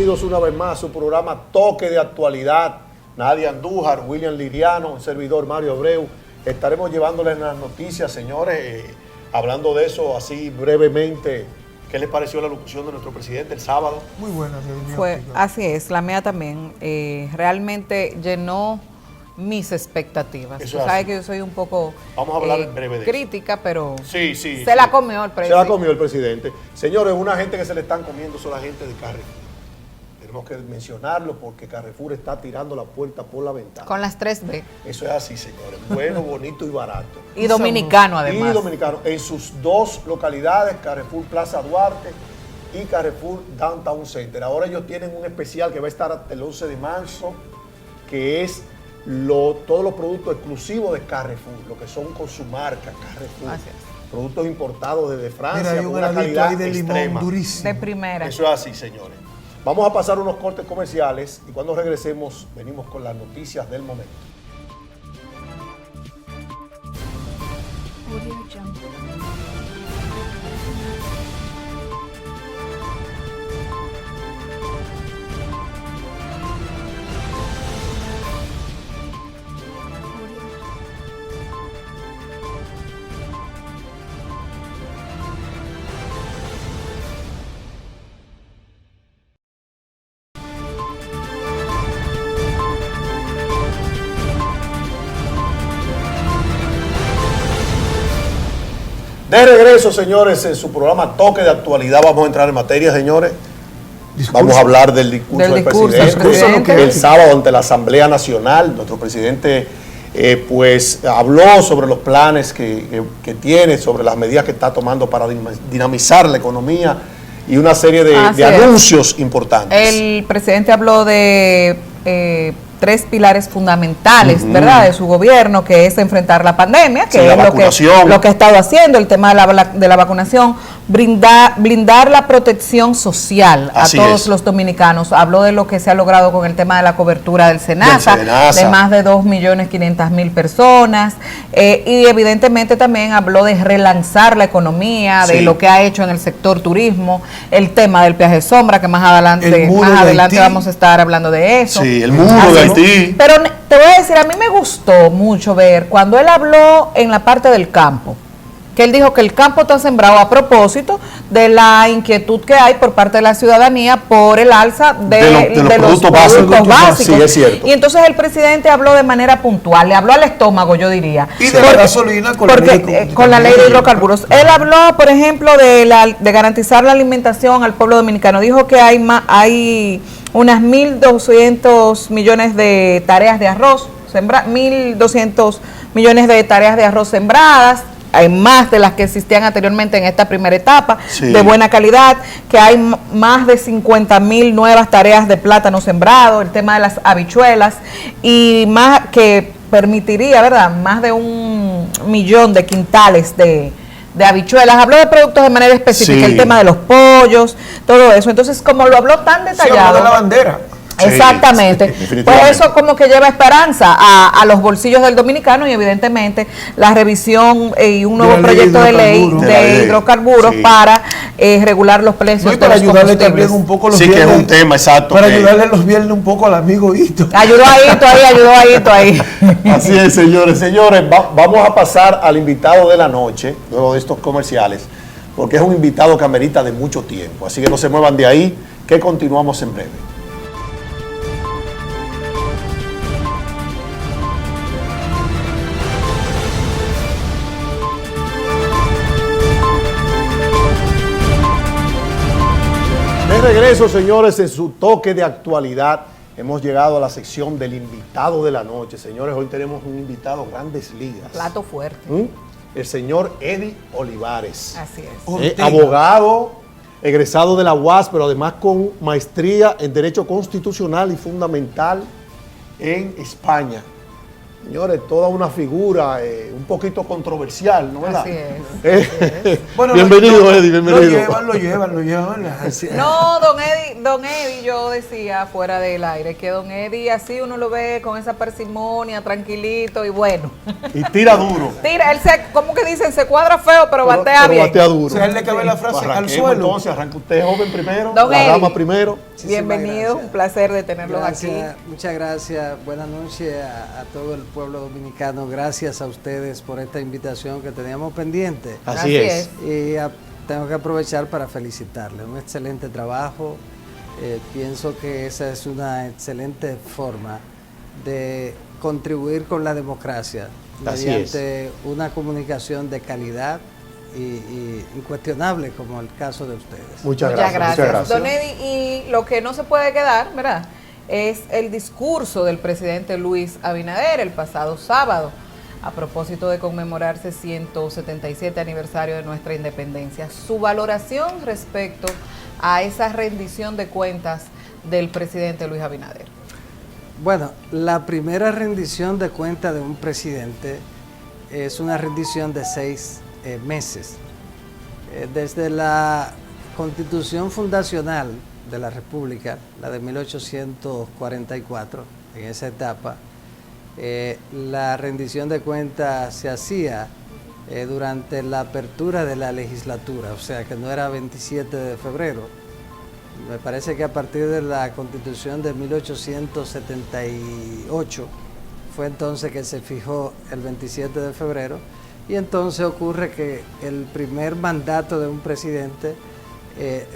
bienvenidos una vez más a su programa Toque de Actualidad. Nadia Andújar, William Liriano, un servidor Mario Abreu. Estaremos llevándoles las noticias, señores, hablando de eso así brevemente. ¿Qué les pareció la locución de nuestro presidente el sábado? Muy buena reunión. Fue, así es, la mía también. Realmente llenó mis expectativas. Tú sabes que yo soy un poco vamos a hablar en breve de crítica, eso. pero sí, se la comió el presidente. Se la comió el presidente. Señores, una gente que se le están comiendo son la gente de Carrefour. Tenemos que mencionarlo porque Carrefour está tirando la puerta por la ventana. Con las 3B. Eso es así, señores. Bueno, bonito y barato. Y dominicano, además. Y dominicano. En sus dos localidades, Carrefour Plaza Duarte y Carrefour Downtown Center. Ahora ellos tienen un especial que va a estar hasta el 11 de marzo, que es todos los productos exclusivos de Carrefour, lo que son con su marca Carrefour. Así es. Productos importados desde Francia. Mira, hay con un una calidad ahí de extrema. limón durísimo. De primera. Eso es así, señores. Vamos a pasar unos cortes comerciales y cuando regresemos venimos con las noticias del momento. De regreso, señores, en su programa Toque de Actualidad. Vamos a entrar en materia, señores. Vamos a hablar del discurso del presidente el sábado ante la Asamblea Nacional. Nuestro presidente pues habló sobre los planes que tiene, sobre las medidas que está tomando para dinamizar la economía y una serie de anuncios importantes. El presidente habló de 3 pilares fundamentales, ¿verdad?, de su gobierno, que es enfrentar la pandemia, que es lo que ha estado haciendo, el tema de la vacunación, blindar la protección social a todos los dominicanos. Habló de lo que se ha logrado con el tema de la cobertura del SENASA, de más de 2.500.000 personas, y evidentemente también habló de relanzar la economía, de lo que ha hecho en el sector turismo, el tema del peaje sombra, que más adelante vamos a estar hablando de eso. Sí, el muro de Haití. Pero te voy a decir, a mí me gustó mucho ver cuando él habló en la parte del campo, que él dijo que el campo está sembrado a propósito de la inquietud que hay por parte de la ciudadanía por el alza de los productos básicos. Sí, es cierto. Y entonces el presidente habló de manera puntual, le habló al estómago, yo diría. Y de la gasolina con la ley de hidrocarburos. Él habló, por ejemplo, de garantizar la alimentación al pueblo dominicano. Dijo que hay unas 1.200 millones de tareas de arroz, 1.200 millones de tareas de arroz sembradas. Hay más de las que existían anteriormente en esta primera etapa, de buena calidad, que hay más de 50.000 nuevas tareas de plátano sembrado, el tema de las habichuelas, y más que permitiría, ¿verdad?, más de 1 millón de quintales de habichuelas. Habló de productos de manera específica, el tema de los pollos, todo eso. Entonces, como lo habló tan detallado... habló de la bandera. Exactamente. Pues eso como que lleva esperanza a los bolsillos del dominicano y evidentemente la revisión y un nuevo proyecto de ley de hidrocarburos para regular los precios para ayudarle también un poco los viernes. Sí, que es un tema, exacto. Para ayudarle los viernes un poco al amigo Hito. Ayudó a Hito ahí. Así es, señores. Señores, vamos a pasar al invitado de la noche, luego de estos comerciales, porque es un invitado que amerita de mucho tiempo. Así que no se muevan de ahí, que continuamos en breve. De regreso, señores, en su toque de actualidad. Hemos llegado a la sección del invitado de la noche. Señores, hoy tenemos un invitado Grandes Ligas. Plato fuerte. El señor Eddie Olivares. Así es. Abogado, egresado de la UAS, pero además con maestría en Derecho Constitucional y Fundamental en España. Señores, toda una figura un poquito controversial, ¿no? ¿Verdad? Así es. Bueno, bienvenido, Eddie, bienvenido. Lo llevan. No, don Eddie, yo decía fuera del aire que don Eddie así uno lo ve con esa parsimonia, tranquilito y bueno. Y tira duro. Tira, él como que dicen, se cuadra feo, pero batea bien. Batea duro. O sea, él le cabe la frase al suelo. Entonces, arranca usted joven primero, don la Eddie, dama primero. Bienvenido, un placer de tenerlos aquí. Muchas gracias, buenas noches a todo el pueblo dominicano. Gracias a ustedes por esta invitación que teníamos pendiente. Así es. Y tengo que aprovechar para felicitarles. Un excelente trabajo. Pienso que esa es una excelente forma de contribuir con la democracia mediante una comunicación de calidad y incuestionable como el caso de ustedes. Muchas gracias. Don Eddie, y lo que no se puede quedar, ¿verdad?, es el discurso del presidente Luis Abinader el pasado sábado a propósito de conmemorarse 177 aniversario de nuestra independencia. Su valoración respecto a esa rendición de cuentas del presidente Luis Abinader. Bueno, la primera rendición de cuentas de un presidente es una rendición de 6 meses. Desde la Constitución fundacional de la República, la de 1844, en esa etapa, la rendición de cuentas se hacía durante la apertura de la legislatura, o sea que no era 27 de febrero. Me parece que a partir de la Constitución de 1878 fue entonces que se fijó el 27 de febrero, y entonces ocurre que el primer mandato de un presidente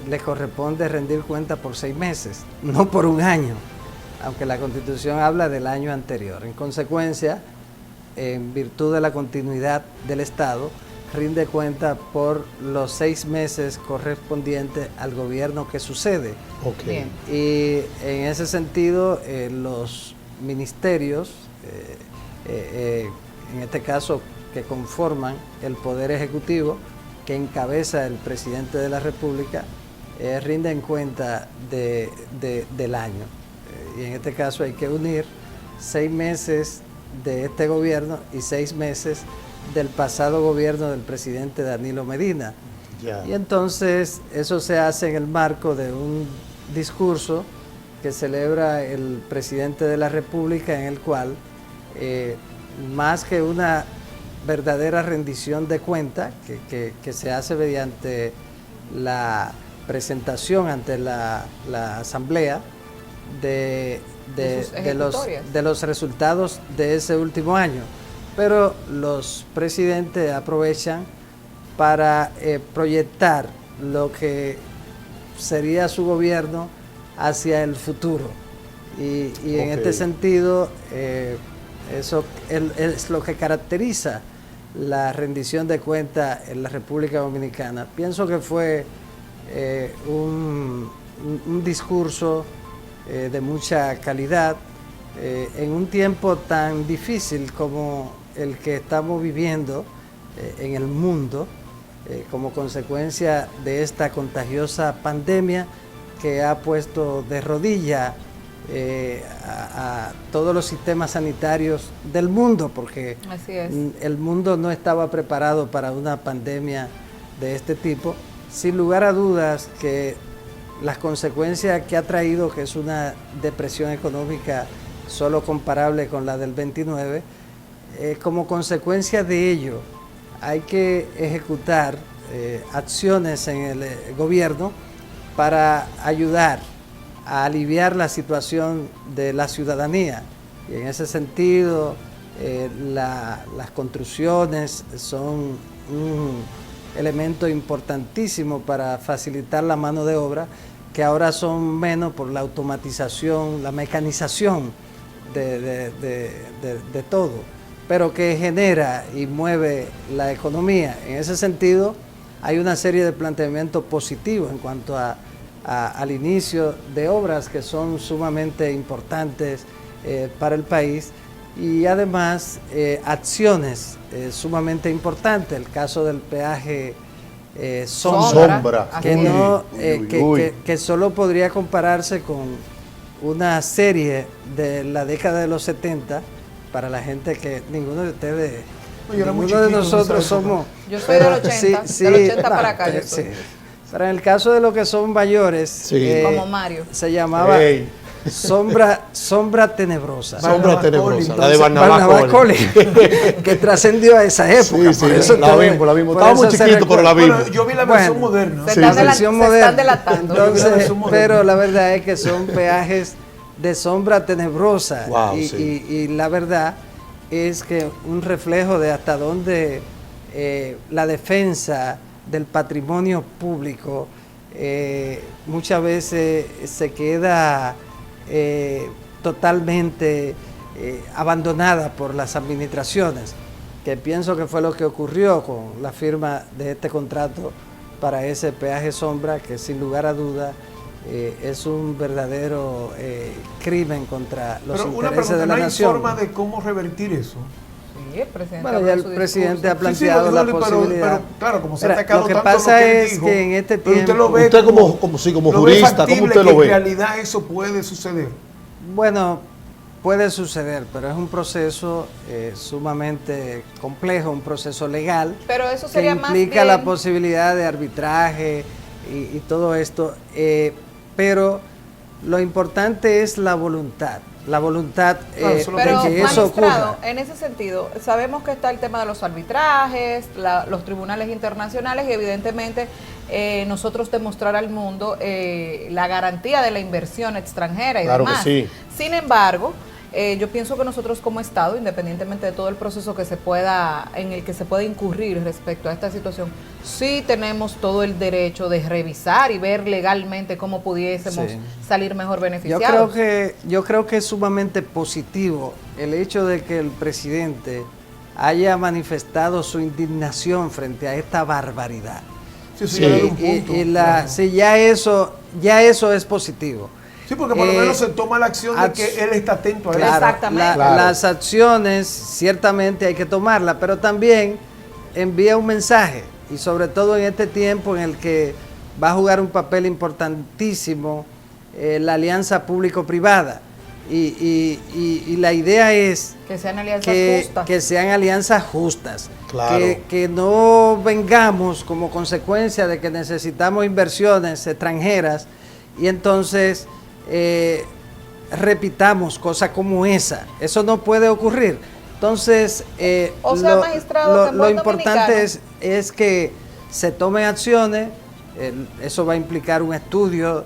le corresponde rendir cuenta por 6 meses, no por un año, aunque la Constitución habla del año anterior. En consecuencia, en virtud de la continuidad del Estado, rinde cuenta por los 6 meses correspondientes al gobierno que sucede. Okay. Y en ese sentido, los ministerios, en este caso que conforman el Poder Ejecutivo, que encabeza el presidente de la República, rinden cuenta del año. Y en este caso hay que unir 6 meses de este gobierno y 6 meses del pasado gobierno del presidente Danilo Medina. Yeah. Y entonces eso se hace en el marco de un discurso que celebra el presidente de la República, en el cual, más que una verdadera rendición de cuenta que se hace mediante la presentación ante la Asamblea de los resultados de ese último año, pero los presidentes aprovechan para proyectar lo que sería su gobierno hacia el futuro, y en este sentido eso es lo que caracteriza la rendición de cuentas en la República Dominicana. Pienso que fue un discurso de mucha calidad en un tiempo tan difícil como el que estamos viviendo en el mundo, como consecuencia de esta contagiosa pandemia que ha puesto de rodillas a todos los sistemas sanitarios del mundo, porque el mundo no estaba preparado para una pandemia de este tipo. Sin lugar a dudas que las consecuencias que ha traído, que es una depresión económica solo comparable con la del 29, como consecuencia de ello hay que ejecutar acciones en el gobierno para ayudar a aliviar la situación de la ciudadanía. Y en ese sentido, las construcciones son un elemento importantísimo para facilitar la mano de obra, que ahora son menos por la automatización, la mecanización de todo, pero que genera y mueve la economía. En ese sentido, hay una serie de planteamientos positivos en cuanto al inicio de obras que son sumamente importantes para el país, y además acciones sumamente importantes. El caso del peaje sombra, que solo podría compararse con una serie de la década de los 70, para la gente que ninguno de ustedes Ninguno de nosotros somos... Yo soy del 80, del 80 para acá yo soy. Sí. Pero en el caso de los que son mayores, como Mario, se llamaba sombra tenebrosa. Sombra tenebrosa, la de Barnabás Colley, que trascendió a esa época. Sí, la vimos. Estábamos chiquitos, pero la vimos. Bueno, yo vi la versión moderna. Se están delatando. Entonces, pero la verdad es que son peajes de sombra tenebrosa. Wow, y la verdad es que un reflejo de hasta dónde la defensa del patrimonio público muchas veces se queda totalmente abandonada por las administraciones, que pienso que fue lo que ocurrió con la firma de este contrato para ese peaje sombra, que sin lugar a duda es un verdadero crimen contra los intereses de la nación. ¿No hay forma de cómo revertir eso? Sí, el presidente bueno, ya el presidente ha planteado la posibilidad. Pero, claro, como se ha atacado lo que tanto pasa lo que él es dijo, que en este tiempo... Usted como jurista, ¿cómo usted lo ve? ¿En realidad eso puede suceder? Bueno, puede suceder, pero es un proceso sumamente complejo, un proceso legal. Pero eso sería que implica la posibilidad de arbitraje y todo esto. Pero lo importante es la voluntad. La voluntad de que eso ocurra. En ese sentido, sabemos que está el tema de los arbitrajes, los tribunales internacionales y evidentemente nosotros demostrar al mundo la garantía de la inversión extranjera y demás. Que sí. Sin embargo, yo pienso que nosotros como Estado, independientemente de todo el proceso en el que se puede incurrir respecto a esta situación, sí tenemos todo el derecho de revisar y ver legalmente cómo pudiésemos salir mejor beneficiados. Yo creo que es sumamente positivo el hecho de que el presidente haya manifestado su indignación frente a esta barbaridad. Ya eso es positivo. Sí, porque por lo menos se toma la acción de que él está atento a eso. Exactamente. Las acciones ciertamente hay que tomarlas, pero también envía un mensaje, y sobre todo en este tiempo en el que va a jugar un papel importantísimo la alianza público-privada. Y la idea es que sean alianzas justas. Que sean alianzas justas. Claro. Que no vengamos como consecuencia de que necesitamos inversiones extranjeras y entonces repitamos cosas como esa. Eso no puede ocurrir. Entonces, lo importante es que se tomen acciones. Eso va a implicar un estudio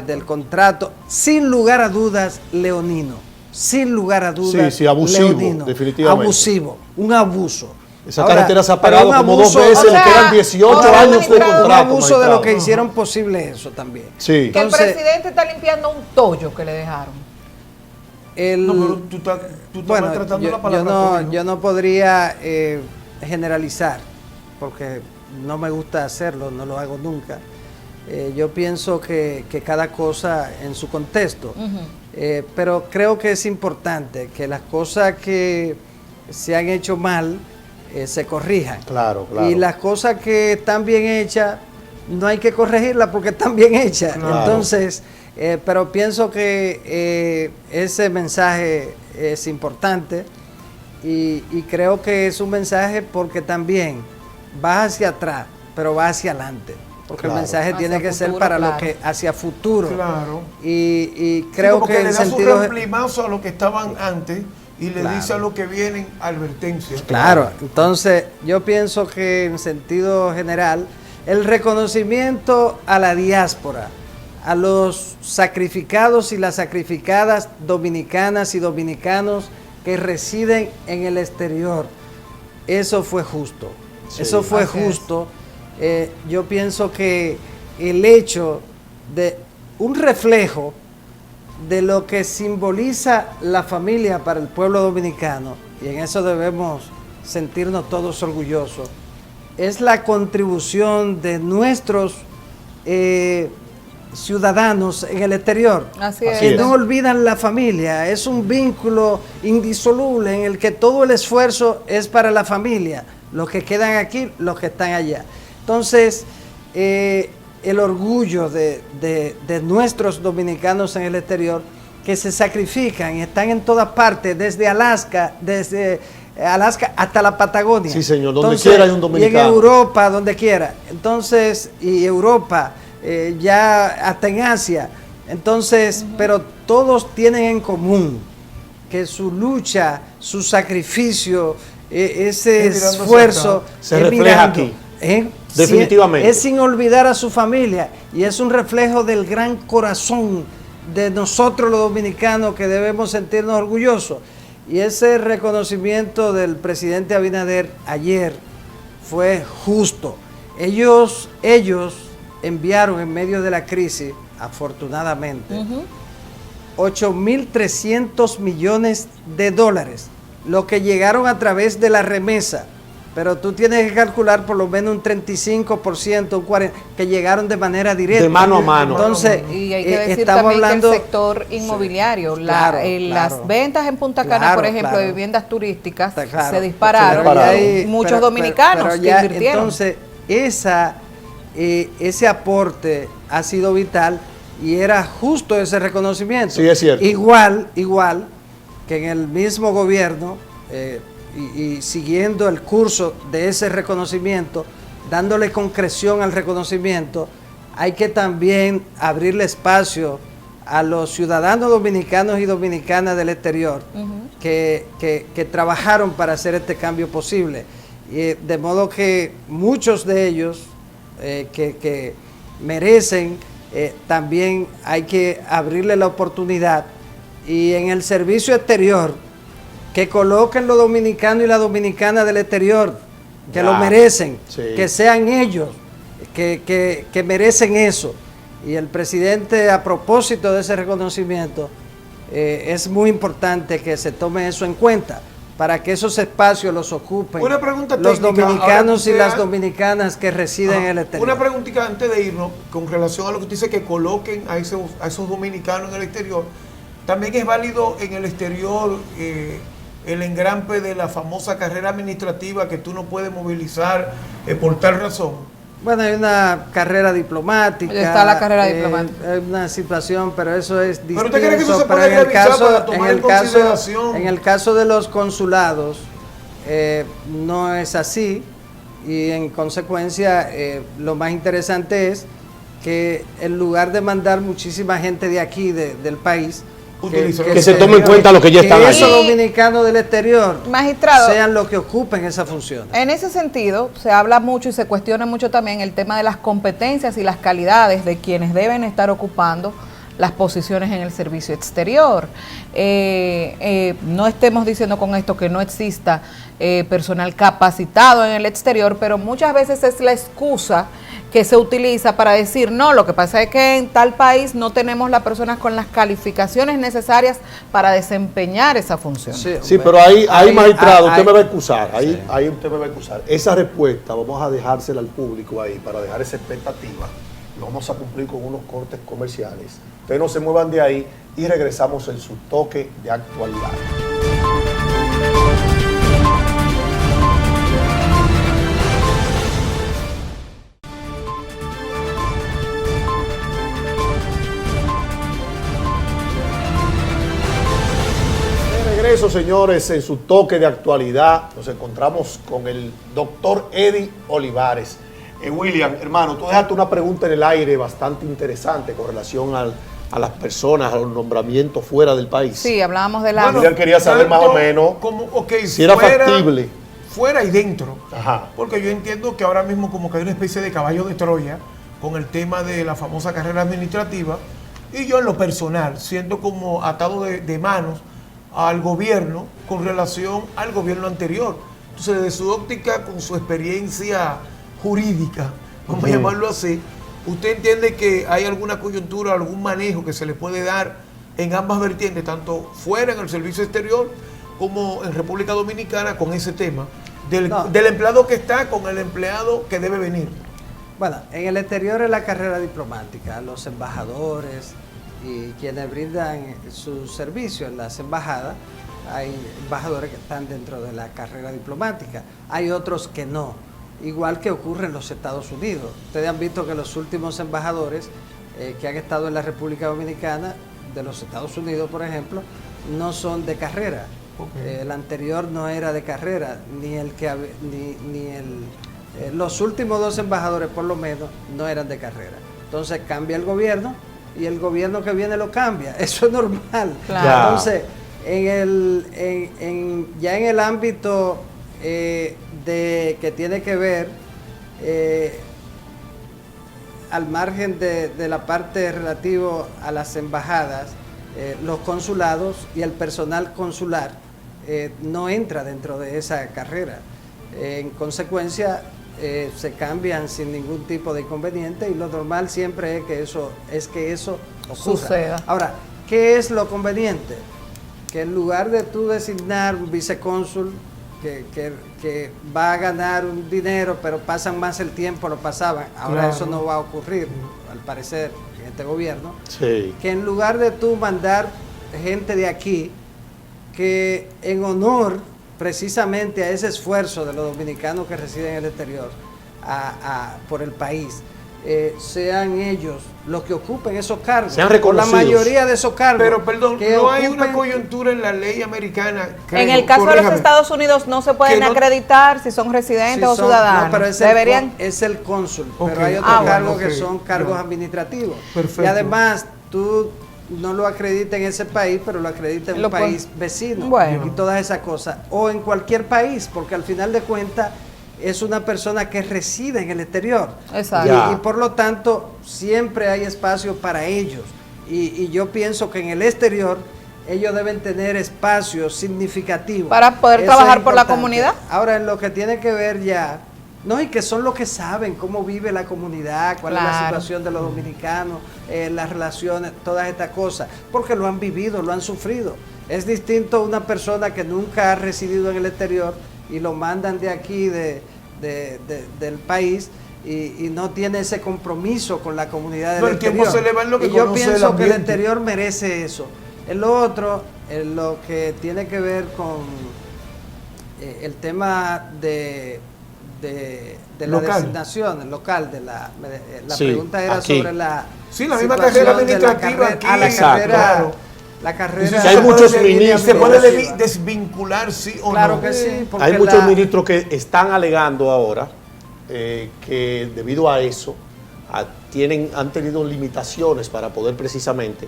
del contrato, sin lugar a dudas, leonino. Sin lugar a dudas, abusivo, leonino, definitivamente. Abusivo, un abuso. Esa carretera se ha pagado como 2 veces, le quedan 18 años de contrato. Un abuso de lo que hicieron posible eso también. Sí. Que entonces, el presidente está limpiando un tollo que le dejaron. No, pero tú estás maltratando la palabra. Yo no podría generalizar, porque no me gusta hacerlo, no lo hago nunca. Yo pienso que cada cosa en su contexto, pero creo que es importante que las cosas que se han hecho mal se corrijan. Claro. Y las cosas que están bien hechas, no hay que corregirlas porque están bien hechas. Claro. Entonces, pero pienso que ese mensaje es importante y creo que es un mensaje porque también va hacia atrás, pero va hacia adelante. Porque el mensaje tiene que ser para lo que hacia futuro. Claro. Y creo que le da su reemplimazo a lo que estaban antes y le dice a lo que vienen advertencias. Claro, entonces yo pienso que en sentido general el reconocimiento a la diáspora, a los sacrificados y las sacrificadas dominicanas y dominicanos que residen en el exterior, eso fue justo. Eso fue justo. Yo pienso que el hecho de un reflejo de lo que simboliza la familia para el pueblo dominicano, y en eso debemos sentirnos todos orgullosos, es la contribución de nuestros ciudadanos en el exterior, que no olvidan la familia. Es un vínculo indisoluble en el que todo el esfuerzo es para la familia, los que quedan aquí, los que están allá. Entonces, el orgullo de nuestros dominicanos en el exterior que se sacrifican y están en todas partes, desde Alaska hasta la Patagonia. Sí, señor, donde quiera hay un dominicano. Y en Europa, donde quiera. Entonces, y Europa, ya hasta en Asia. Entonces, pero todos tienen en común que su lucha, su sacrificio, ese esfuerzo se refleja aquí. Definitivamente. Es sin olvidar a su familia y es un reflejo del gran corazón de nosotros los dominicanos que debemos sentirnos orgullosos. Y ese reconocimiento del presidente Abinader ayer fue justo. Ellos enviaron en medio de la crisis, afortunadamente, 8.300 millones de dólares, lo que llegaron a través de la remesa. Pero tú tienes que calcular por lo menos un 35%, un 40%, que llegaron de manera directa. De mano a mano. Entonces, y hay que decir también hablando, que el sector inmobiliario, sí, las ventas en Punta Cana, por ejemplo, de viviendas turísticas, se dispararon. Hay muchos dominicanos que invirtieron. Entonces, ese aporte ha sido vital y era justo ese reconocimiento. Sí, es cierto. Igual que en el mismo gobierno, y siguiendo el curso de ese reconocimiento, dándole concreción al reconocimiento, hay que también abrirle espacio a los ciudadanos dominicanos y dominicanas del exterior que trabajaron para hacer este cambio posible. De modo que muchos de ellos que merecen, también hay que abrirle la oportunidad, y en el servicio exterior que coloquen los dominicanos y las dominicanas del exterior, que lo merecen, que sean ellos, que merecen eso. Y el presidente, a propósito de ese reconocimiento, es muy importante que se tome eso en cuenta, para que esos espacios los ocupen los dominicanos y las dominicanas que residen en el exterior. Una preguntita antes de irnos, con relación a lo que usted dice, que coloquen a esos dominicanos en el exterior. También es válido en el exterior el engrampe de la famosa carrera administrativa, que tú no puedes movilizar por tal razón. Bueno, hay una carrera diplomática. Está la carrera diplomática. Hay una situación, pero eso es distinto. ¿Pero usted cree que eso se puede realizar para tomar en consideración? En el caso de los consulados, no es así, y en consecuencia lo más interesante es que en lugar de mandar muchísima gente de aquí, del país, que se tome en cuenta lo que ya están ahí. Que esos dominicanos del exterior, magistrado, sean los que ocupen esa función. En ese sentido, se habla mucho y se cuestiona mucho también el tema de las competencias y las calidades de quienes deben estar ocupando las posiciones en el servicio exterior. No estemos diciendo con esto que no exista personal capacitado en el exterior, pero muchas veces es la excusa que se utiliza para decir, no, lo que pasa es que en tal país no tenemos las personas con las calificaciones necesarias para desempeñar esa función. Sí, pero ahí magistrado, usted me va a excusar, ahí usted me va a excusar. Esa respuesta vamos a dejársela al público ahí, para dejar esa expectativa. Vamos a cumplir con unos cortes comerciales. Ustedes no se muevan de ahí y regresamos en su toque de actualidad. Eso, señores, en su toque de actualidad nos encontramos con el doctor Eddie Olivares. William, hermano, tú dejaste una pregunta en el aire bastante interesante con relación a las personas, a los nombramientos fuera del país. Sí, hablábamos de la... William quería saber más o menos si era factible. Fuera y dentro. Ajá. Porque yo entiendo que ahora mismo como que hay una especie de caballo de Troya con el tema de la famosa carrera administrativa, y yo en lo personal siento como atado de manos al gobierno con relación al gobierno anterior. Entonces, desde su óptica, con su experiencia jurídica, vamos a llamarlo así, ¿usted entiende que hay alguna coyuntura, algún manejo que se le puede dar en ambas vertientes, tanto fuera en el servicio exterior como en República Dominicana, con ese tema del empleado que está con el empleado que debe venir? Bueno, en el exterior es la carrera diplomática, los embajadores y quienes brindan su servicio en las embajadas. Hay embajadores que están dentro de la carrera diplomática, hay otros que no, igual que ocurre en los Estados Unidos. Ustedes han visto que los últimos embajadores que han estado en la República Dominicana de los Estados Unidos, por ejemplo, no son de carrera. Okay. El anterior no era de carrera, los últimos 2 embajadores por lo menos no eran de carrera. Entonces cambia el gobierno y el gobierno que viene lo cambia. Eso es normal. Claro. Entonces, ya en el ámbito que tiene que ver al margen de la parte relativo a las embajadas, los consulados y el personal consular no entra dentro de esa carrera. En consecuencia, se cambian sin ningún tipo de inconveniente y lo normal siempre es que eso ocurra. Suceda. Ahora, ¿qué es lo conveniente? Que en lugar de tú designar un vicecónsul que va a ganar un dinero, pero pasan más el tiempo, lo pasaban, ahora claro, eso no va a ocurrir, al parecer, en este gobierno, Sí. que en lugar de tú mandar gente de aquí, que en honor precisamente a ese esfuerzo de los dominicanos que residen en el exterior, por el país, sean ellos los que ocupen esos cargos, sean o la reconocidos. mayoría de esos cargos. Pero perdón, que no hay una ocupen- coyuntura en la ley americana. En el caso de los corríjame, Estados Unidos no se pueden Que no- acreditar si son residentes Sí, o son- ciudadanos. no, pero es Deberían. es el cónsul, Ok. pero hay otros Ah, cargos bueno, que ok, son cargos ya. administrativos. Perfecto. Y además, tú no lo acreditas en ese país, pero lo acreditas en Lo un pon- país vecino. Bueno. Y todas esas cosas. O en cualquier país, porque al final de cuentas es una persona que reside en el exterior. Exacto. Ya. Y por lo tanto, siempre hay espacio para ellos. Y yo pienso que en el exterior ellos deben tener espacios significativos. Para poder Eso trabajar es por la importante. comunidad. Ahora, en lo que tiene que ver ya, no, y que son los que saben cómo vive la comunidad, cuál es la Claro. situación de los dominicanos, las relaciones, todas estas cosas, porque lo han vivido, lo han sufrido. Es distinto a una persona que nunca ha residido en el exterior y lo mandan de aquí, del país, y no tiene ese compromiso con la comunidad del No, el tiempo exterior. se le va en lo que y yo conoce el pienso que el ambiente. exterior merece eso. El otro, en lo que tiene que ver con el tema de la Local. designación local, la Sí, pregunta era aquí. sobre la Sí, la misma situación carrera de la administrativa carrera- aquí. a la Exacto. carrera, Claro. la Y carrera si hay se muchos puede- ministros. Se puede administrativa. desvincular, sí o Claro no. que sí, porque Hay muchos la- ministros que están alegando ahora que debido a eso han tenido limitaciones para poder precisamente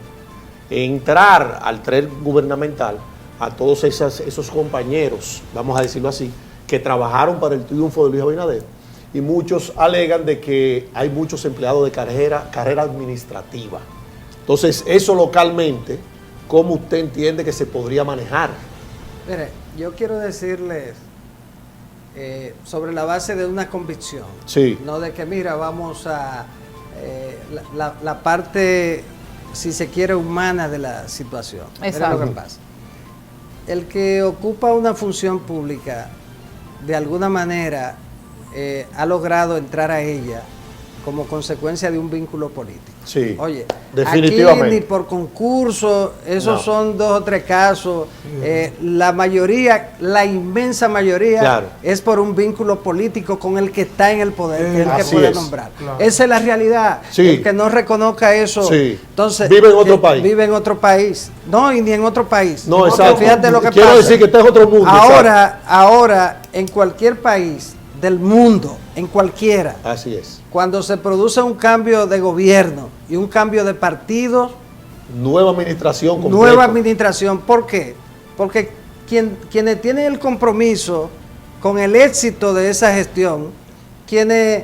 entrar al tren gubernamental a todos esos compañeros, vamos a decirlo así, que trabajaron para el triunfo de Luis Abinader. Y muchos alegan de que hay muchos empleados de carrera administrativa. Entonces, eso localmente, ¿cómo usted entiende que se podría manejar? Mire, yo quiero decirles sobre la base de una convicción, Sí. no de que mira, vamos a la parte, si se quiere, humana de la situación. Mira Exacto. lo que pasa. El que ocupa una función pública, de alguna manera, ha logrado entrar a ella como consecuencia de un vínculo político. Sí, Oye, definitivamente. aquí ni por concurso, esos No. son 2 o 3 casos. La mayoría, la inmensa mayoría, Claro. es por un vínculo político con el que está en el poder, que es el que Así puede es. nombrar. Claro. Esa es la realidad. Sí. El que no reconozca eso, Sí. entonces Vive en otro país. Vive en otro país. No, y ni en otro país. No, Porque exacto. Fíjate lo que Quiero pasa. decir que este es otro mundo. Ahora, en cualquier país del mundo, en cualquiera, exacto. Así es. cuando se produce un cambio de gobierno y un cambio de partidos, Nueva administración completa. nueva administración. ¿Por qué? Porque quienes tienen el compromiso con el éxito de esa gestión, quienes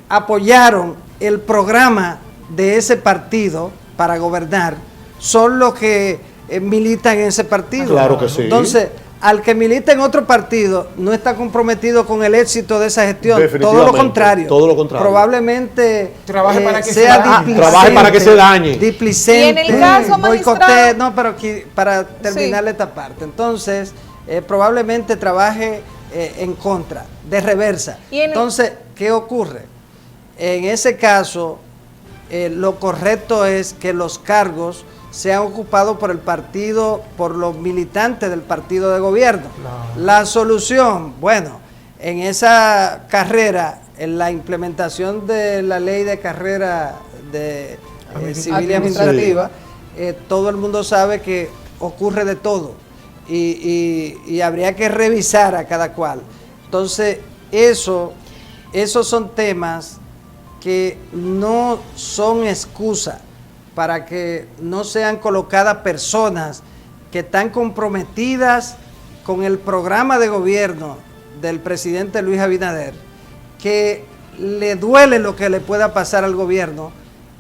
apoyaron el programa de ese partido para gobernar, son los que militan en ese partido. Claro que sí. Entonces, al que milita en otro partido no está comprometido con el éxito de esa gestión, todo Definitivamente, lo contrario. todo lo contrario. Probablemente Trabaje para que sea se dañe. displicente, Trabaje para que se dañe. displicente, Y en el caso, boicotee. magistrado- No, pero aquí, para terminar esta parte, entonces probablemente trabaje en contra, de reversa. Y en el- Entonces, ¿qué ocurre? En ese caso, lo correcto es que los cargos sean ocupados por el partido, por los militantes del partido de gobierno. Claro. La solución, bueno, en esa carrera, en la implementación de la ley de carrera de civil y administrativa, todo el mundo sabe que ocurre de todo y habría que revisar a cada cual. Entonces, esos son temas que no son excusa para que no sean colocadas personas que están comprometidas con el programa de gobierno del presidente Luis Abinader, que le duele lo que le pueda pasar al gobierno,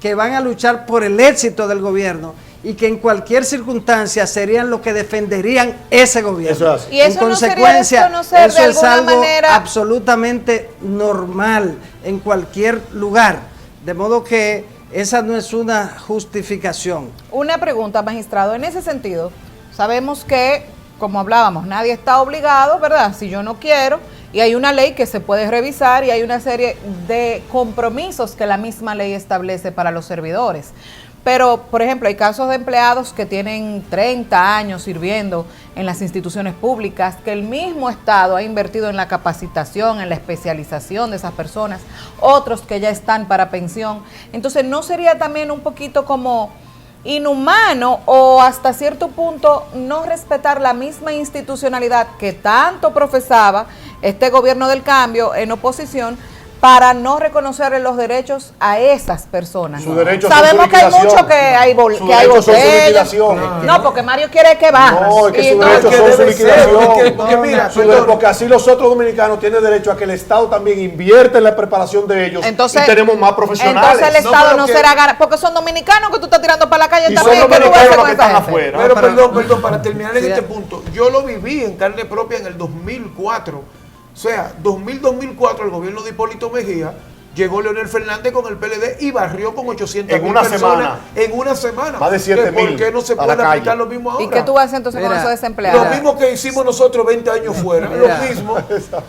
que van a luchar por el éxito del gobierno y que en cualquier circunstancia serían los que defenderían ese gobierno. Eso es así. Y eso en no sería consecuencia, desconocer eso de es alguna algo manera absolutamente normal en cualquier lugar. De modo que esa no es una justificación. Una pregunta, magistrado. En ese sentido, sabemos que, como hablábamos, nadie está obligado, ¿verdad? Si yo no quiero, y hay una ley que se puede revisar y hay una serie de compromisos que la misma ley establece para los servidores. Pero, por ejemplo, hay casos de empleados que tienen 30 años sirviendo en las instituciones públicas, que el mismo Estado ha invertido en la capacitación, en la especialización de esas personas, otros que ya están para pensión. Entonces, ¿no sería también un poquito como inhumano o hasta cierto punto no respetar la misma institucionalidad que tanto profesaba este gobierno del cambio en oposición, para no reconocerle los derechos a esas personas? Sus derechos Sabemos son su que hay liquidación. mucho que hay Sus derechos son su botellas. liquidación. No, porque Mario quiere que bajas. No, es que Y sus entonces- derechos son su debe ser, liquidación. porque mira, Porque así los otros dominicanos tienen derecho a que el Estado también invierta en la preparación de ellos Entonces, y tenemos más profesionales. Entonces el No, Estado pero no que- será gana, porque son dominicanos que tú estás tirando para la calle Y son también. ¿Qué tú vas a hacer dominicanos con que esa están gente? afuera. Pero pero- perdón, para terminar en Sí. este punto, yo lo viví en carne propia en el 2004. O sea, 2004 el gobierno de Hipólito Mejía, llegó Leonel Fernández con el PLD y barrió con 800 En mil una personas semana. en una semana. Más de 7.000 ¿Por qué no se a la puede aplicar calle. lo mismo ahora? ¿Y qué tú vas a hacer entonces con Mira, esos desempleados? Lo mismo que hicimos nosotros 20 años fuera, Mira. lo mismo.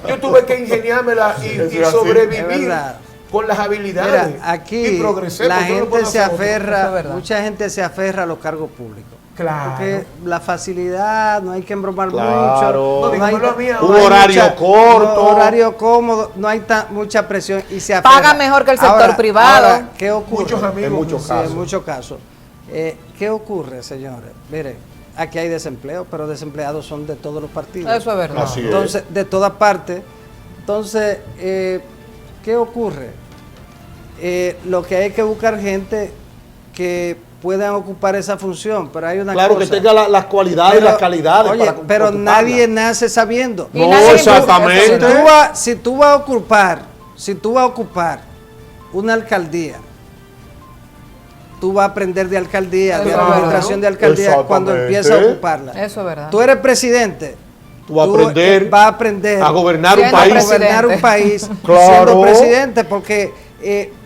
Yo tuve que ingeniármela y Eso es así. sobrevivir Es verdad. con las habilidades. Mira, aquí y progresé, la porque no lo gente pueden se hacer otros. Eso es aferra, verdad. mucha gente se aferra a los cargos públicos. Claro. Porque la facilidad, no hay que embromar Claro. mucho. No, hay, dígamelo a mí no ahora. Un hay horario corto. Un horario cómodo, no hay mucha presión y se aferra. Paga mejor que el sector privado. Ahora, ¿qué ocurre? Muchos amigos. En muchos Sí, casos. en muchos casos. ¿Qué ocurre, señores? Miren, aquí hay desempleo, pero desempleados son de todos los partidos. Eso es verdad. Así es. Entonces, de todas partes. Entonces, ¿qué ocurre? Lo que hay que buscar gente que puedan ocupar esa función, pero hay una Claro, cosa. que tenga las cualidades y Pero, las calidades. oye, para pero ocuparla. nadie nace sabiendo. Y No, nadie- exactamente. Si tú vas a ocupar una alcaldía, tú vas a aprender de alcaldía, de Claro. administración de alcaldía cuando Exactamente. empiezas a ocuparla. Eso es verdad. Tú eres presidente. Tú vas a aprender vas a aprender a gobernar un Siendo país. gobernar un país Claro. siendo presidente, porque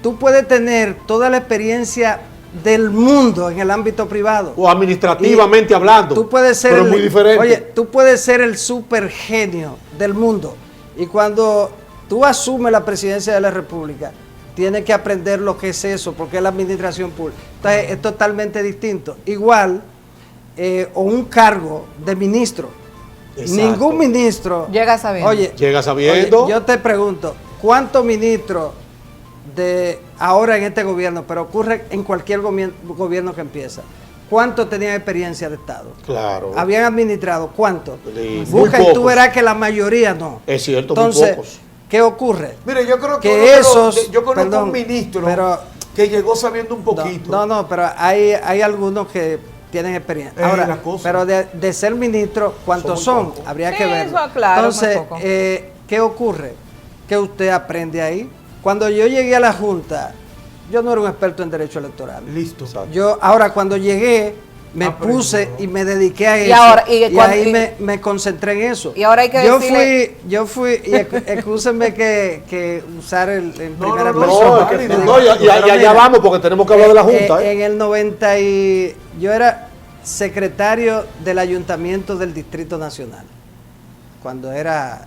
tú puedes tener toda la experiencia del mundo en el ámbito privado. O administrativamente hablando. Tú puedes ser pero es muy diferente. Oye, tú puedes ser el super genio del mundo y cuando tú asumes la presidencia de la República, tienes que aprender lo que es eso, porque es la administración pública. Entonces, es totalmente distinto. Igual, o un cargo de ministro. Exacto. Ningún ministro Llega sabiendo. Oye, Llega sabiendo. oye, yo te pregunto, ¿cuántos ministros de ahora en este gobierno, pero ocurre en cualquier gobierno que empieza, cuántos tenían experiencia de Estado? Claro. ¿Habían administrado? ¿Cuántos? Sí, Busca muy y tú pocos. verás que la mayoría no. Es cierto, muy Entonces, pocos. ¿qué ocurre? Mire, yo creo que, Que uno de los- esos- yo conozco perdón, un ministro pero- que llegó sabiendo un poquito. No, pero hay algunos que tienen experiencia. La Ahora, cosa. pero de ser ministro, ¿cuántos Son muy son? pocos. Habría Sí, que ver. eso, claro, muy Entonces, poco. ¿qué ocurre? Que usted aprende ahí. Cuando yo llegué a la Junta, yo no era un experto en derecho electoral. Listo. Ahora cuando llegué, me Aprendió. puse y me dediqué a eso. Y ahora- y y cuando- ahí y- me concentré en eso. Y ahora hay que decirle- yo fui, y excúsenme que usar el No, primera no, persona. No, es que, válido. no, y Pero allá mira, vamos porque tenemos que hablar de la Junta. En el 90 yo era secretario del Ayuntamiento del Distrito Nacional. Cuando era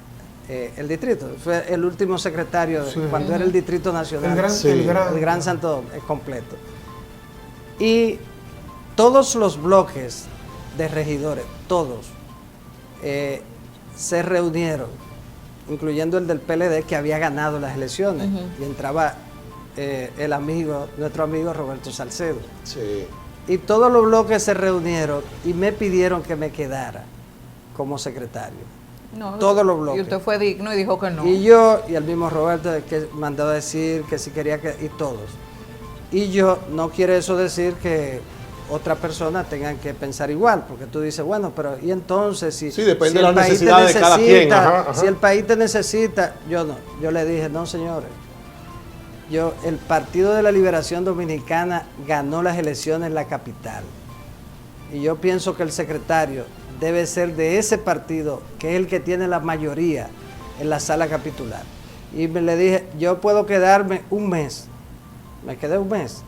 el distrito, fue el último secretario Sí. cuando era el Distrito Nacional. Sí. El gran Santo Domingo, completo. Y todos los bloques de regidores, todos, se reunieron, incluyendo el del PLD que había ganado las elecciones, y entraba nuestro amigo Roberto Salcedo. Sí. y todos los bloques se reunieron y me pidieron que me quedara como secretario. No, Todos los bloques. Y usted fue digno y dijo que no. Y yo, y el mismo Roberto, que mandó a decir que si quería que, y todos. Y yo, no quiere eso decir que otras personas tengan que pensar igual, porque tú dices, bueno, pero y entonces si, sí, depende si de la el país te necesidad de cada quien. necesita, si el país te necesita, yo no, yo le dije, no señores, el Partido de la Liberación Dominicana ganó las elecciones en la capital, y yo pienso que el secretario debe ser de ese partido, que es el que tiene la mayoría en la sala capitular. Y le dije, yo puedo quedarme un mes, me quedé un mes,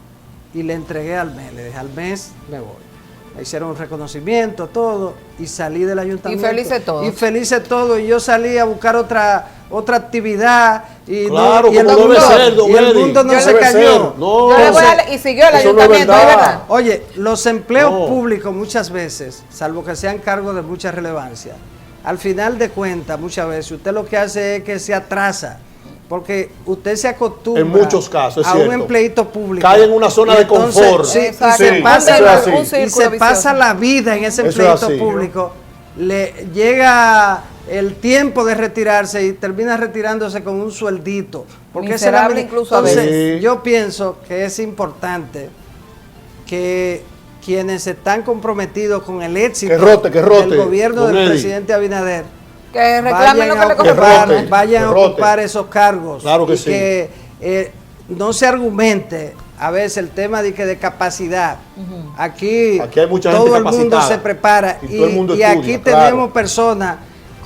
y le entregué al mes, le dije, al mes me voy. Me hicieron un reconocimiento, todo, y salí del ayuntamiento. Y felices todos. Y felices todos, y yo salí a buscar otra actividad, y, claro, no, y, el, como mundo, debe ser, y el mundo no se cayó. No, yo le voy y siguió el ayuntamiento, ¿es verdad? Oye, los empleos públicos muchas veces, salvo que sean cargos de mucha relevancia, al final de cuentas, muchas veces, usted lo que hace es que se atrasa. Porque usted se acostumbra en muchos casos, a un empleito público. Cae en una zona de confort. Sí, y se pasa la vida en ese empleito público. Le llega el tiempo de retirarse y termina retirándose con un sueldito. Porque miserable incluso entonces, a veces. yo pienso que es importante que quienes están comprometidos con el éxito del gobierno del presidente Abinader que reclamen lo que le corresponde. Vayan a ocupar esos cargos. Claro que y sí. Que no se argumente a veces el tema de capacidad. Aquí hay mucha todo gente el mundo capacitada. se prepara. Y todo el mundo estudia, aquí tenemos personas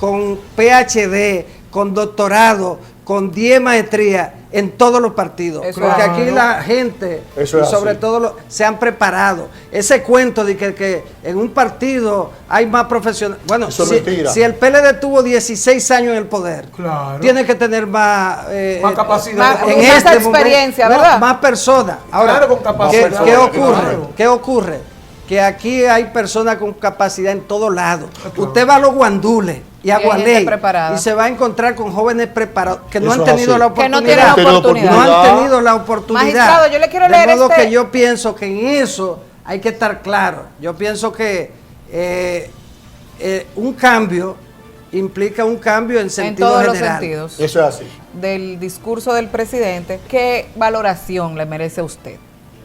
con PhD, con doctorado, con 10 maestrías en todos los partidos. Eso porque es. aquí la gente, Eso y es sobre así. todo se han preparado. Ese cuento de que en un partido hay más profesionales. Bueno, Eso es mentira. si el PLD tuvo 16 años en el poder, Claro. tiene que tener más capacidad. Más experiencia, momento, ¿verdad? más personas. Ahora, Claro, con capacidad. ¿qué ocurre? Claro. ¿Qué ocurre? Que aquí hay personas con capacidad en todos lados. Usted va a los guandules y a hay gente Gualey preparada. y se va a encontrar con jóvenes preparados que no Eso han es tenido así. la Que oportunidad. no tienen la oportunidad. No han tenido la oportunidad. Magistrado, yo le quiero leer de modo este- que yo pienso que en eso hay que estar claro. Yo pienso que un cambio implica un cambio en sentido todos los general. sentidos. Eso es así. Del discurso del presidente, ¿qué valoración le merece a usted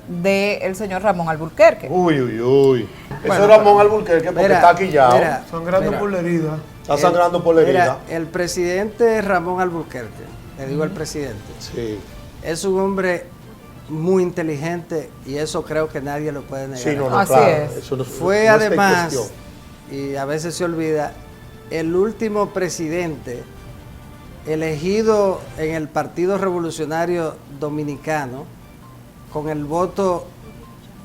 del señor Ramón Alburquerque? Uy. Eso Bueno, es Ramón Alburquerque porque Mira, está aquí ya. mira, Sangrando mira. por la herida. Está sangrando por la herida. Mira, el presidente Ramón Alburquerque, le digo al presidente, Sí. es un hombre muy inteligente y eso creo que nadie lo puede negar. Sí, no, Así claro. es. Eso no, Fue no está en además, cuestión. y a veces se olvida, el último presidente elegido en el Partido Revolucionario Dominicano con el voto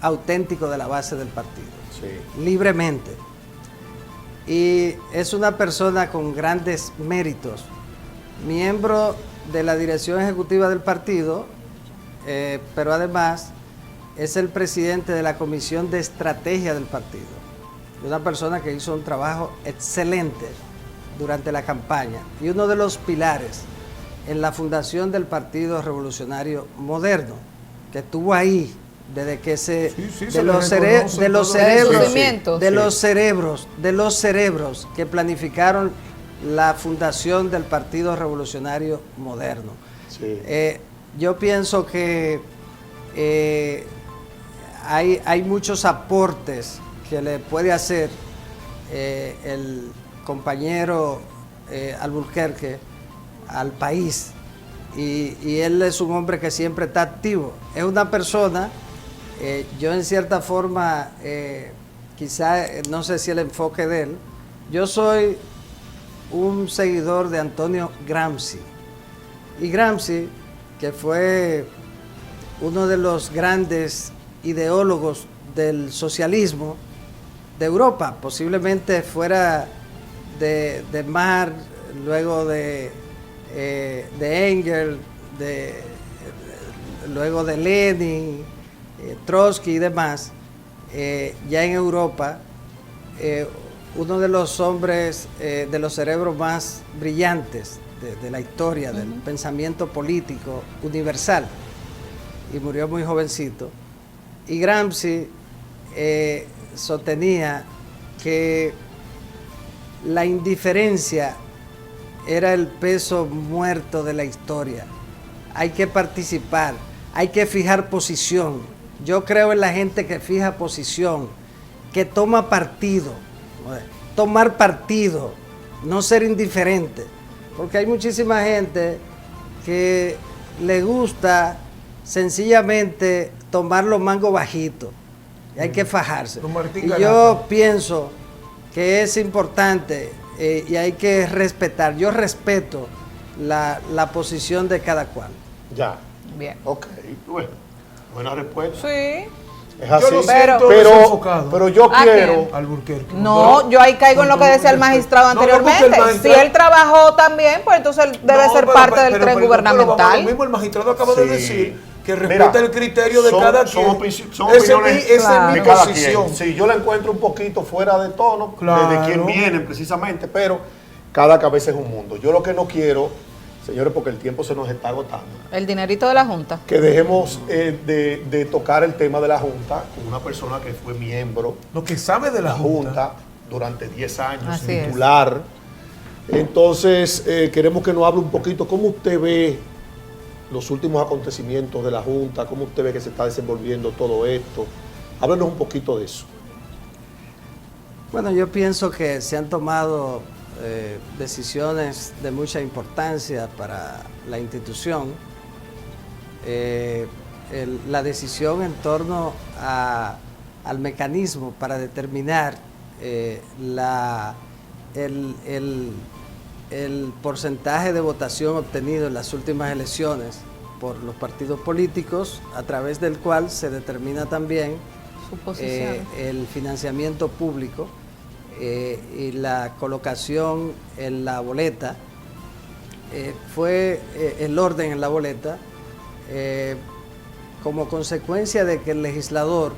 auténtico de la base del partido, Sí. libremente. Y es una persona con grandes méritos, miembro de la dirección ejecutiva del partido, pero además es el presidente de la comisión de estrategia del partido. Una persona que hizo un trabajo excelente durante la campaña y uno de los pilares en la fundación del Partido Revolucionario Moderno, que estuvo ahí desde que se se le reconoce de los todo cerebros eso. Cimientos. de los cerebros que planificaron la fundación del Partido Revolucionario Moderno. Sí. Yo pienso que hay muchos aportes que le puede hacer el compañero Alburquerque al país y él es un hombre que siempre está activo. Es una persona, yo en cierta forma, quizá, no sé si el enfoque de él, yo soy un seguidor de Antonio Gramsci. Y Gramsci, que fue uno de los grandes ideólogos del socialismo de Europa, posiblemente fuera de Marx, luego de Engels, luego de Lenin, Trotsky y demás, ya en Europa, uno de los hombres, de los cerebros más brillantes de la historia, del pensamiento político universal, y murió muy jovencito. Y Gramsci sostenía que la indiferencia era el peso muerto de la historia. Hay que participar, hay que fijar posición. Yo creo en la gente que fija posición, que toma partido, tomar partido, no ser indiferente. Porque hay muchísima gente que le gusta sencillamente tomar los mangos bajitos. Y hay que fajarse. Y yo pienso que es importante y hay que respetar. Yo respeto la posición de cada cual. Ya. Bien. Ok. Bueno, buena respuesta. Sí. Es así. Yo lo siento desenfocado. Pero yo quiero... Alburquerque. No, yo ahí caigo en lo que decía el magistrado anteriormente. Si él trabajó también, pues entonces él debe ser parte del tren gubernamental. Lo mismo el magistrado acaba de decir que Mira, respeta el criterio de cada quien. Son opiniones esa es mi de cada posición. quien. Sí, yo la encuentro un poquito fuera de tono, Claro. de quién vienen precisamente, pero cada cabeza es un mundo. Yo lo que no quiero, señores, porque el tiempo se nos está agotando, El dinerito de la Junta. que dejemos de tocar el tema de la Junta con una persona que fue miembro Lo que sabe de de la la Junta durante 10 años, Así es. titular. Entonces, queremos que nos hable un poquito cómo usted ve los últimos acontecimientos de la Junta, cómo usted ve que se está desenvolviendo todo esto. Háblenos un poquito de eso. Bueno, yo pienso que se han tomado decisiones de mucha importancia para la institución. La decisión en torno al mecanismo para determinar el porcentaje de votación obtenido en las últimas elecciones por los partidos políticos, a través del cual se determina también Su posición. el financiamiento público y la colocación en la boleta, fue el orden en la boleta, como consecuencia de que el legislador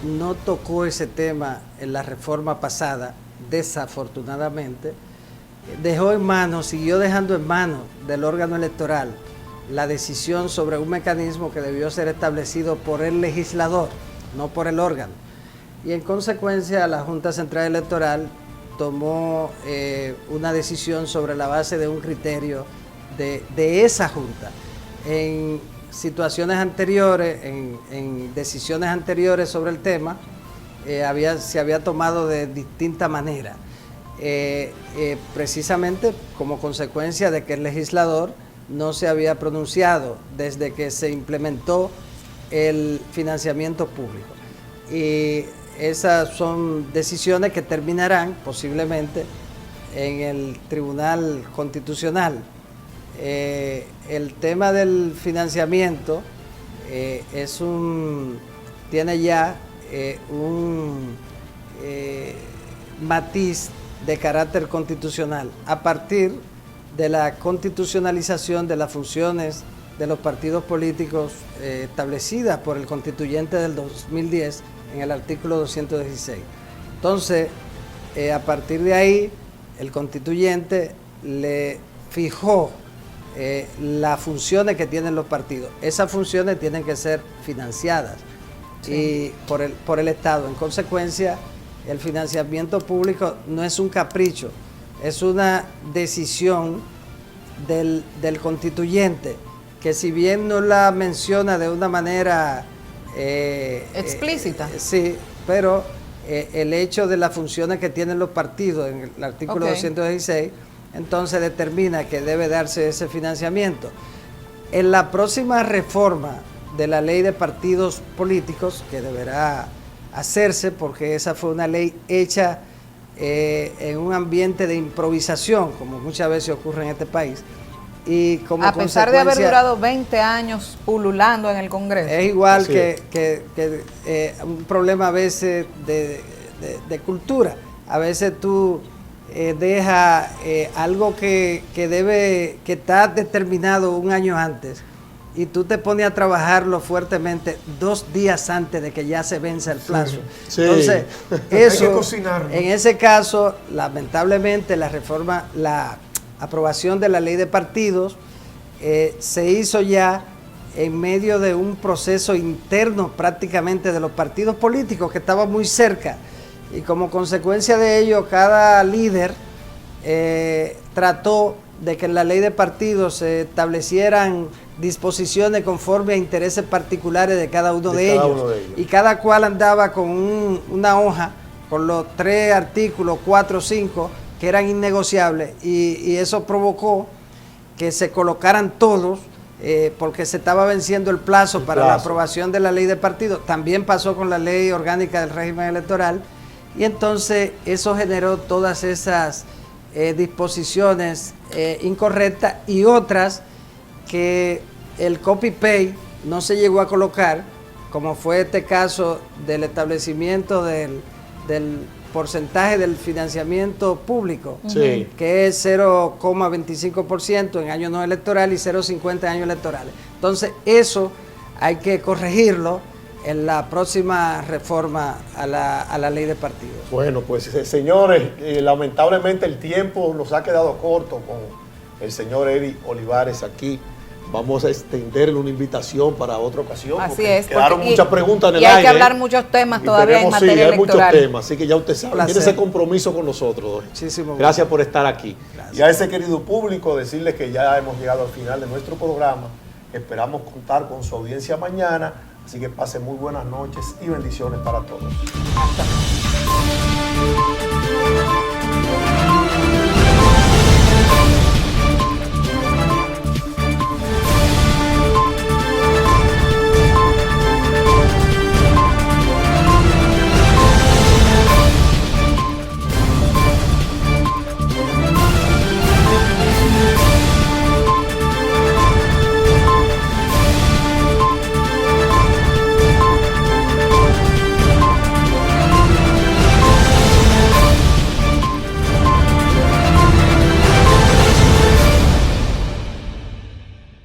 no tocó ese tema en la reforma pasada, desafortunadamente, dejó en manos, siguió dejando en manos del órgano electoral la decisión sobre un mecanismo que debió ser establecido por el legislador, no por el órgano. Y en consecuencia la Junta Central Electoral tomó una decisión sobre la base de un criterio de esa Junta. En situaciones anteriores, en decisiones anteriores sobre el tema, se había tomado de distinta manera. Precisamente como consecuencia de que el legislador no se había pronunciado desde que se implementó el financiamiento público. Y esas son decisiones que terminarán posiblemente en el Tribunal Constitucional. El tema del financiamiento tiene ya un matiz de carácter constitucional a partir de la constitucionalización de las funciones de los partidos políticos establecidas por el constituyente del 2010 en el artículo 216. Entonces, a partir de ahí, el constituyente le fijó las funciones que tienen los partidos. Esas funciones tienen que ser financiadas y por el Estado. En consecuencia, el financiamiento público no es un capricho, es una decisión del constituyente, que si bien no la menciona de una manera explícita. Sí, pero el hecho de las funciones que tienen los partidos en el artículo 216, entonces determina que debe darse ese financiamiento. En la próxima reforma de la ley de partidos políticos, que deberá hacerse porque esa fue una ley hecha en un ambiente de improvisación, como muchas veces ocurre en este país, y como a pesar de haber durado 20 años pululando en el Congreso. Es igual que un problema a veces de cultura. A veces tú dejas algo que está determinado un año antes, y tú te pones a trabajarlo fuertemente 2 días antes de que ya se venza el plazo. Sí. Entonces, eso, hay que cocinarlo. En ese caso, lamentablemente, la aprobación de la ley de partidos se hizo ya en medio de un proceso interno prácticamente de los partidos políticos que estaba muy cerca, y como consecuencia de ello cada líder trató de que en la ley de partidos se establecieran disposiciones conforme a intereses particulares de cada uno de ellos, y cada cual andaba con una hoja con los 3 artículos, 4 o 5 que eran innegociables, y eso provocó que se colocaran todos, porque se estaba venciendo el plazo para la aprobación de la ley de partidos. También pasó con la ley orgánica del régimen electoral, y entonces eso generó todas esas disposiciones incorrectas, y otras que el copy-paste no se llegó a colocar, como fue este caso del establecimiento del porcentaje del financiamiento público, sí, que es 0,25% en años no electorales y 0,50% en años electorales. Entonces eso hay que corregirlo en la próxima reforma a la ley de partidos. Bueno, pues señores, lamentablemente el tiempo nos ha quedado corto con el señor Eddie Olivares aquí. Vamos a extenderle una invitación para otra ocasión. Así es. Quedaron muchas preguntas en el aire. Y hay que hablar muchos temas todavía en materia hay electoral. muchos temas, así que ya usted sabe, tiene ese compromiso con nosotros. Muchísimo. Gracias por estar aquí. Gracias. Y a ese querido público, decirles que ya hemos llegado al final de nuestro programa. Esperamos contar con su audiencia mañana, así que pasen muy buenas noches y bendiciones para todos. Hasta luego.